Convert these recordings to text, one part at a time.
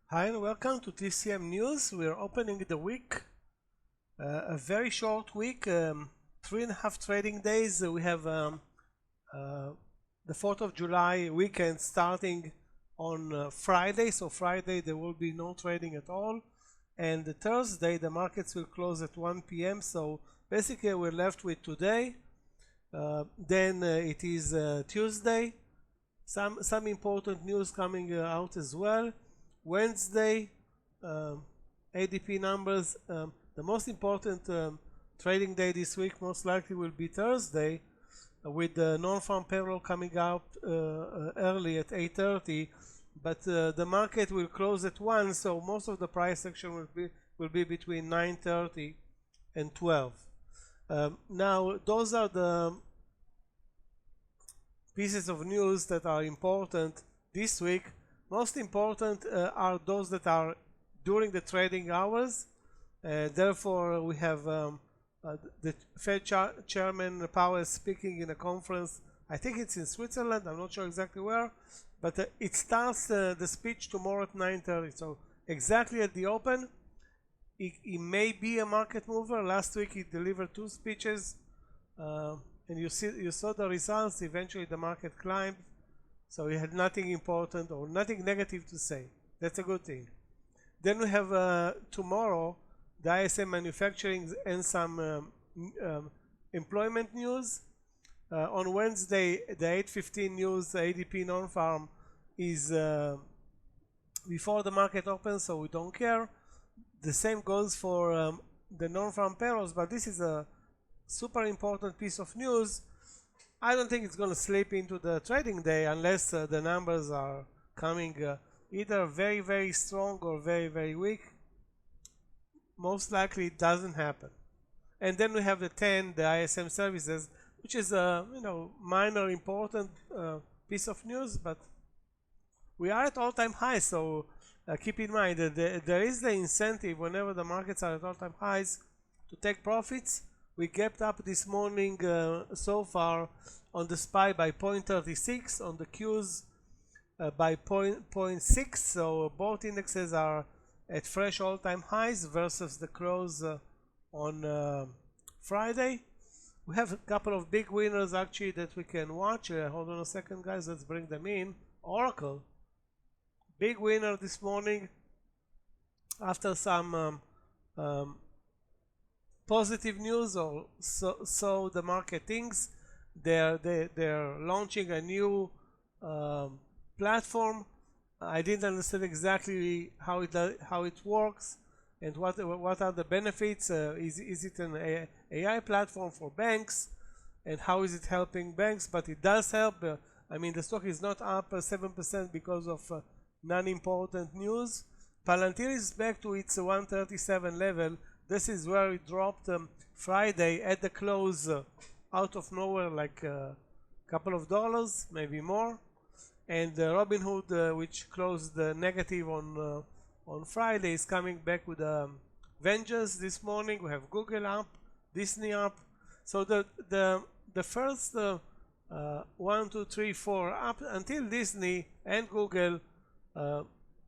Hi and welcome to TCM News. We're opening the week, a very short week, 3.5 trading days. We have the 4th of July weekend starting on Friday. So Friday there will be no trading at all. And Thursday the markets will close at 1 p.m. So basically we're left with today. Then it is Tuesday. Some important news coming out as well. Wednesday, ADP numbers. The most important trading day this week most likely will be Thursday, with the non-farm payroll coming out early at 8:30. But the market will close at 1, so most of the price action will be between 9:30 and 12. Now, those are the pieces of news that are important this week. Most important are those that are during the trading hours. Therefore, we have the Fed Chairman Powell speaking in a conference. I think it's in Switzerland. I'm not sure exactly where, but it starts the speech tomorrow at 9:30. So exactly at the open, he may be a market mover. Last week he delivered 2 speeches, and you saw the results. Eventually the market climbed. So he had nothing important or nothing negative to say. That's a good thing. Then we have tomorrow the ISM manufacturing and some employment news. On Wednesday, the 8:15 news, the ADP non-farm is before the market opens, so we don't care. The same goes for the non-farm payrolls, but this is a super important piece of news. I don't think it's going to slip into the trading day unless the numbers are coming either very, very strong or very, very weak. Most likely it doesn't happen. And then we have the 10, the ISM services, which is a minor important piece of news, but we are at all-time highs. So keep in mind that there is the incentive whenever the markets are at all-time highs to take profits. We gapped up this morning so far on the SPY by 0.36, on the Qs by 0.6, so both indexes are at fresh all-time highs versus the close on Friday. We have a couple of big winners actually that we can watch. Hold on a second, guys, let's bring them in. Oracle, big winner this morning after some positive news, or so the market thinks. They're launching a new platform. I didn't understand exactly how it works and what are the benefits. Is it an AI platform for banks, and how is it helping banks? But it does help. I mean, the stock is not up 7% because of non-important news. Palantir is back to its 137 level. This is where it dropped Friday at the close, out of nowhere, like a couple of dollars, maybe more. And Robinhood, which closed negative on Friday, is coming back with vengeance this morning. We have Google up, Disney up. So the first 1, 2, 3, 4 up until Disney and Google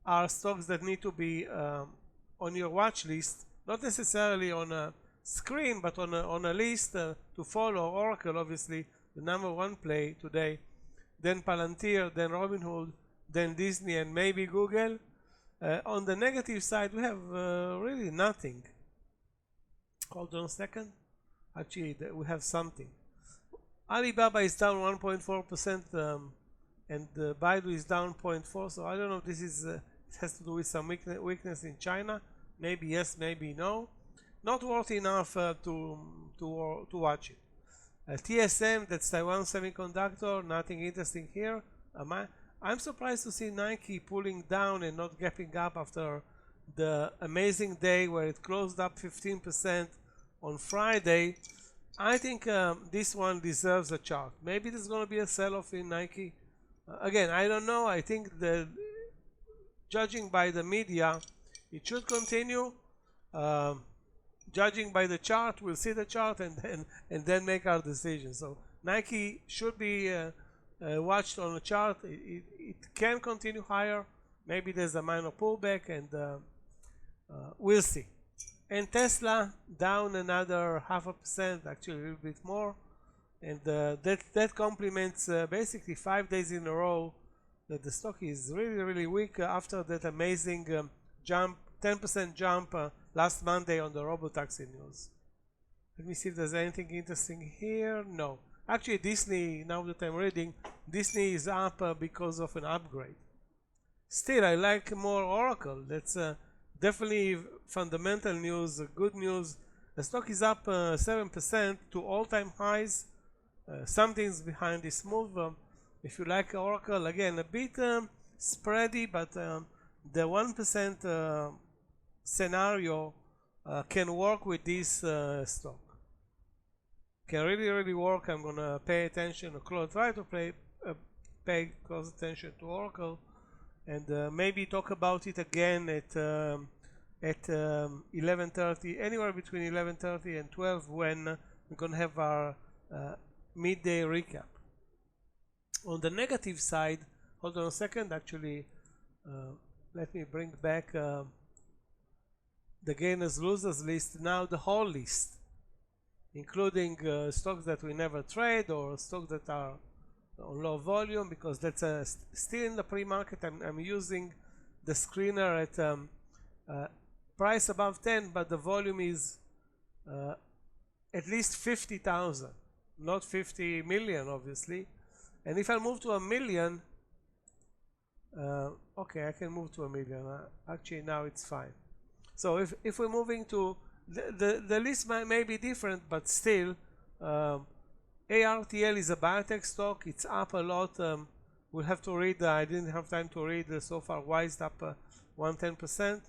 are stocks that need to be on your watch list. Not necessarily on a screen, but on a list to follow. Oracle, obviously, the #1 play today. Then Palantir, then Robinhood, then Disney, and maybe Google. On the negative side, we have really nothing. Hold on a second. Actually, we have something. Alibaba is down 1.4%, and Baidu is down 0.4%. So I don't know if this is it has to do with some weakness in China. Maybe yes, maybe no. Not worth enough to watch it. TSM, that's Taiwan Semiconductor, nothing interesting here. I'm surprised to see Nike pulling down and not gapping up after the amazing day where it closed up 15% on Friday. I think this one deserves a chart. Maybe there's going to be a sell-off in Nike. Again, I don't know. I think that judging by the media, it should continue. Judging by the chart, we'll see the chart and then make our decision. So Nike should be watched on a chart. It can continue higher. maybe there's a minor pullback, and we'll see. And Tesla down another 0.5%, actually a little bit more, and that complements basically 5 days in a row that the stock is really weak after that amazing jump, 10% jump last Monday on the robotaxi news. Let me see if there's anything interesting here. No, actually Disney, now that I'm reading, Disney is up because of an upgrade. Still, I like more Oracle. That's definitely fundamental news, good news. The stock is up 7% to all-time highs. Something's behind this move. If you like Oracle, again, a bit spready, but the 1% scenario can work with this stock. Can really work. I'm gonna pay attention, try to pay close attention to Oracle, and maybe talk about it again at 11:30, anywhere between 11:30 and 12, when we're gonna have our midday recap. On the negative side, hold on a second, actually let me bring back the gainers losers list, now the whole list, including stocks that we never trade or stocks that are on low volume, because that's still in the pre-market. I'm using the screener at price above 10, but the volume is at least 50,000, not 50 million obviously. And if I move to 1 million, okay, I can move to 1 million. Actually now it's fine. So if we're moving to the list may be different, but still ARTL is a biotech stock. It's up a lot. We'll have to read. I didn't have time to read so far why it's up 110%.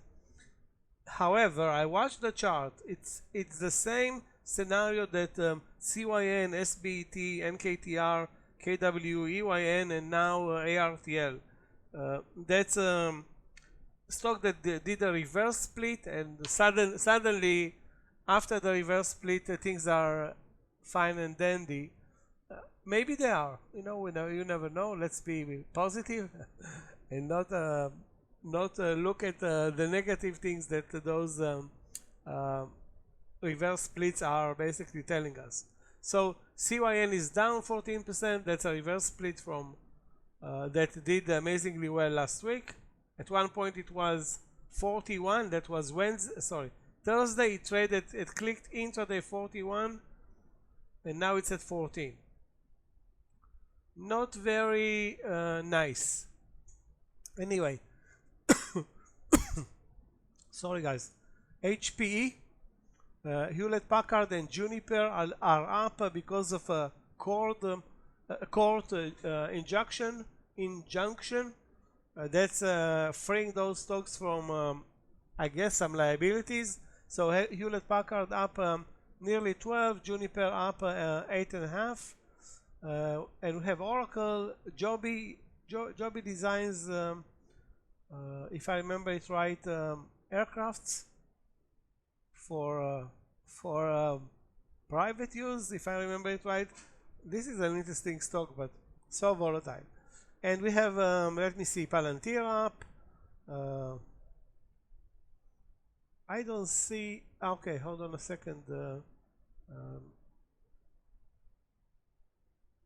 However, I watched the chart. It's the same scenario that CYN, SBT, NKTR, KW, EYN, and now ARTL. That's a stock that did a reverse split, and suddenly after the reverse split things are fine and dandy. Maybe they are, you never know. Let's be positive and not look at the negative things that those reverse splits are basically telling us. So CYN is down 14%. That's a reverse split from that did amazingly well last week. At one point it was 41. That was Thursday. It traded, it clicked intraday 41, and now it's at 14. Not very nice. Anyway, sorry guys. HPE, Hewlett Packard, and Juniper are up because of a court injunction. That's freeing those stocks from, I guess, some liabilities. So Hewlett Packard up nearly 12, Juniper up 8.5, and we have Oracle, JOBY designs, if I remember it right, aircrafts for private use, if I remember it right. This is an interesting stock, but so volatile. And we have, let me see, Palantir up. I don't see, okay, hold on a second.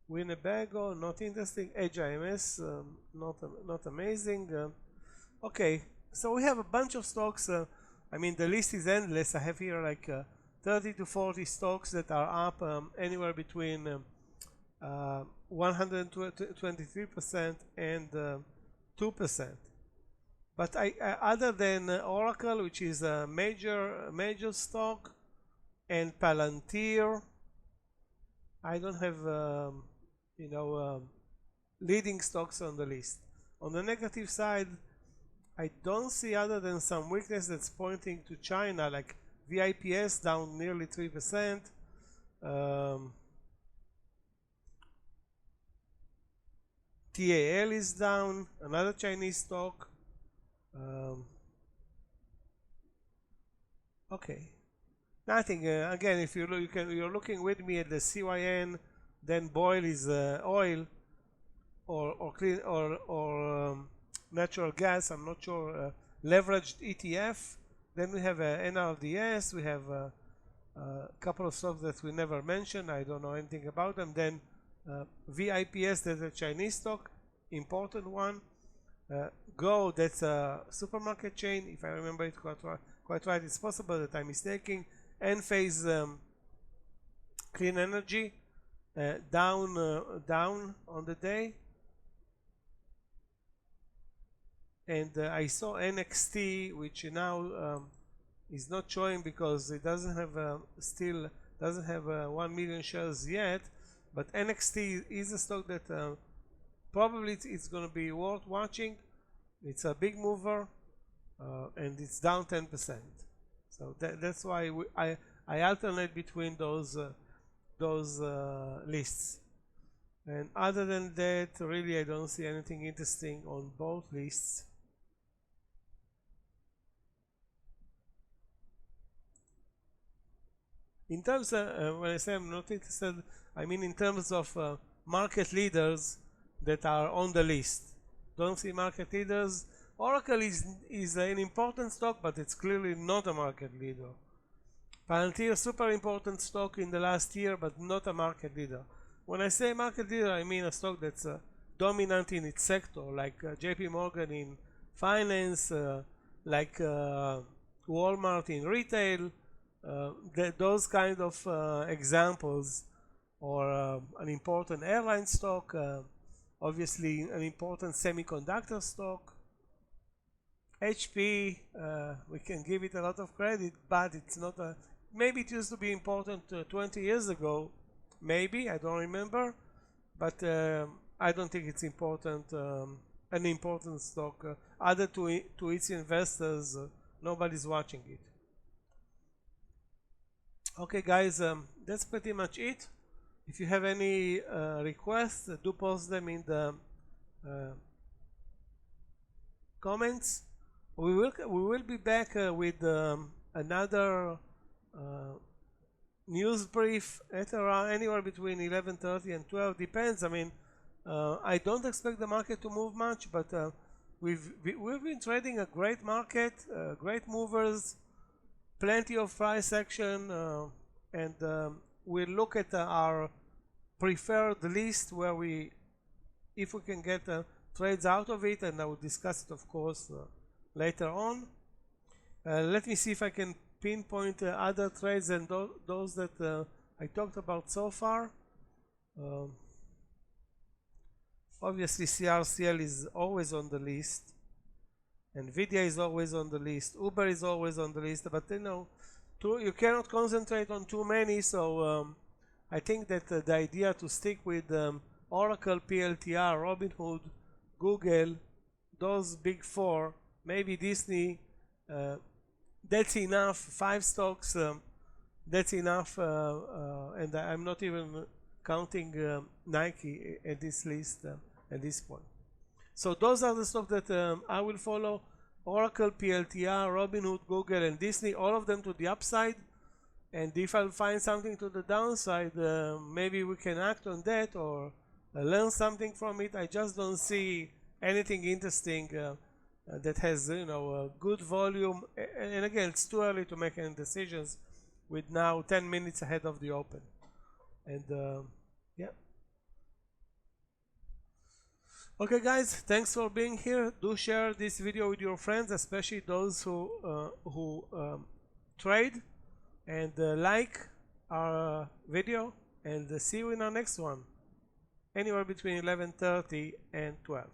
Winnebago, not interesting. HIMS, not amazing. Okay, so we have a bunch of stocks. I mean, the list is endless. I have here like 30 to 40 stocks that are up anywhere between 123% and 2%. But other than Oracle, which is a major stock, and Palantir, I don't have leading stocks on the list. On the negative side, I don't see, other than some weakness that's pointing to China, like VIPS down nearly 3%. TAL is down, another Chinese stock. Okay, nothing. Again, if you're looking with me at the CYN, then Boyle is oil, or clean, or natural gas, I'm not sure, leveraged ETF. Then we have NRDS, we have a couple of stocks that we never mentioned, I don't know anything about them. Then VIPS, that's a Chinese stock, important one. Go, that's a supermarket chain, if I remember it quite right. It's possible that I'm mistaken. Enphase Clean Energy, down on the day. And I saw NXT, which now is not showing because it doesn't have still doesn't have 1 million shares yet. But NXT is a stock that probably it's going to be worth watching. It's a big mover, and it's down 10%. So that's why I alternate between those lists. And other than that, really, I don't see anything interesting on both lists. In terms of, when I say I'm not interested, I mean in terms of market leaders that are on the list. Don't see market leaders. Oracle is an important stock, but it's clearly not a market leader. Palantir, super important stock in the last year, but not a market leader. When I say market leader, I mean a stock that's dominant in its sector, like JP Morgan in finance, like Walmart in retail, those kind of examples, or an important airline stock, obviously an important semiconductor stock. HP, we can give it a lot of credit, but it's not a, maybe it used to be important 20 years ago, maybe, I don't remember, but I don't think it's important, an important stock. Other to its investors, nobody's watching it. Okay guys, that's pretty much it. If you have any requests, do post them in the comments. We will be back with another news brief at around anywhere between 11:30 and 12. Depends. I mean, I don't expect the market to move much, but we've been trading a great market, great movers, plenty of price action, and we'll look at our preferred list where if we can get trades out of it, and I will discuss it, of course, later on. Let me see if I can pinpoint other trades than those that I talked about so far. Obviously CRCL is always on the list, Nvidia is always on the list, Uber is always on the list, but you cannot concentrate on too many, so I think that the idea to stick with Oracle, PLTR, Robinhood, Google, those big four, maybe Disney, that's enough. 5 stocks, that's enough, and I'm not even counting Nike at this list at this point. So those are the stocks that I will follow: Oracle, PLTR, Robinhood, Google, and Disney, all of them to the upside. And if I'll find something to the downside, maybe we can act on that or learn something from it. I just don't see anything interesting that has a good volume. And again, it's too early to make any decisions with now 10 minutes ahead of the open. And yeah. Okay guys, thanks for being here. Do share this video with your friends, especially those who trade, and like our video, and see you in our next one, anywhere between 11:30 and 12.